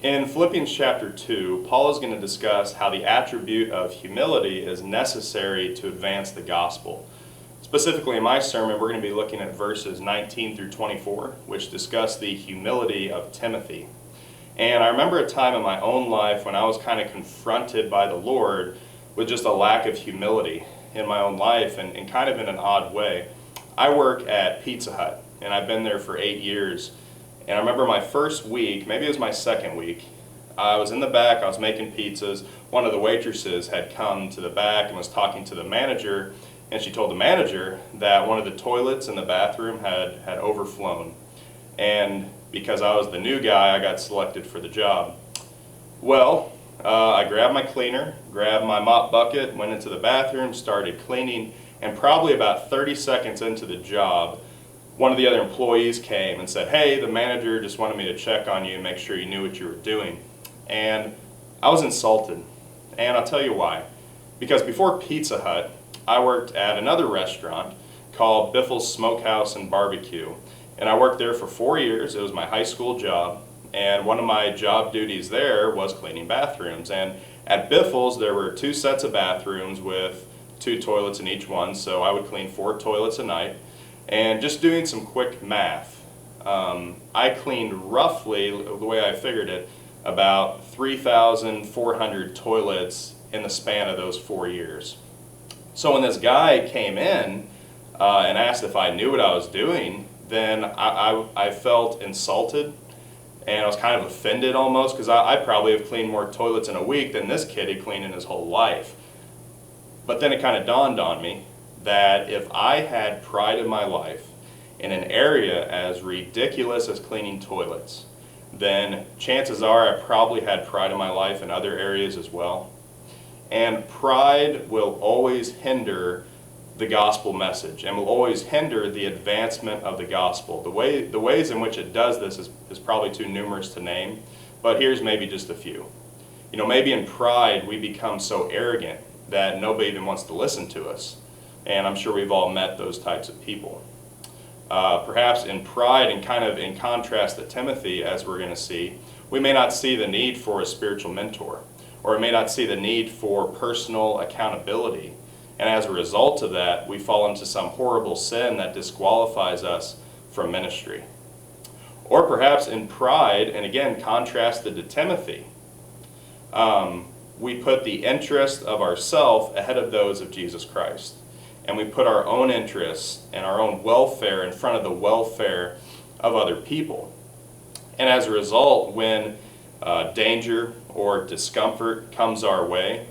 In Philippians chapter 2, Paul is going to discuss how the attribute of humility is necessary to advance the gospel. Specifically in my sermon, we're going to be looking at verses 19 through 24, which discuss the humility of Timothy. And I remember a time in my own life when I was kind of confronted by the Lord with just a lack of humility in my own life, and kind of in an odd way. I work at Pizza Hut, and I've been there for 8 years. And I remember my first week, maybe it was my second week, I was in the back, I was making pizzas. One of the waitresses had come to the back and was talking to the manager, and she told the manager that one of the toilets in the bathroom had overflown. And because I was the new guy, I got selected for the job. Well, I grabbed my cleaner, grabbed my mop bucket, went into the bathroom, started cleaning, and probably about 30 seconds into the job, one of the other employees came and said, "Hey, the manager just wanted me to check on you and make sure you knew what you were doing." And I was insulted, and I'll tell you why. Because before Pizza Hut, I worked at another restaurant called Biffle's Smokehouse and Barbecue, and I worked there for 4 years. It was my high school job, and one of my job duties there was cleaning bathrooms. And at Biffle's, there were 2 sets of bathrooms with 2 toilets in each one, so I would clean 4 toilets a night. And just doing some quick math, I cleaned roughly, the way I figured it, about 3,400 toilets in the span of those 4 years. So when this guy came in and asked if I knew what I was doing, then I felt insulted, and I was kind of offended almost, because I probably have cleaned more toilets in a week than this kid had cleaned in his whole life. But then it kind of dawned on me that if I had pride in my life in an area as ridiculous as cleaning toilets, then chances are I probably had pride in my life in other areas as well. And pride will always hinder the gospel message and will always hinder the advancement of the gospel. The ways in which it does this is probably too numerous to name, but here's maybe just a few. Maybe in pride we become so arrogant that nobody even wants to listen to us. And I'm sure we've all met those types of people. Perhaps in pride, and kind of in contrast to Timothy, as we're going to see, we may not see the need for a spiritual mentor, or we may not see the need for personal accountability. And as a result of that, we fall into some horrible sin that disqualifies us from ministry. Or perhaps in pride, and again contrasted to Timothy, we put the interest of ourself ahead of those of Jesus Christ. And we put our own interests and our own welfare in front of the welfare of other people. And as a result, when danger or discomfort comes our way,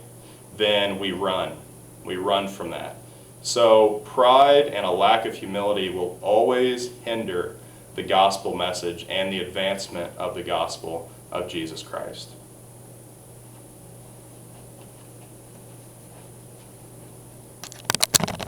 then we run. We run from that. So pride and a lack of humility will always hinder the gospel message and the advancement of the gospel of Jesus Christ.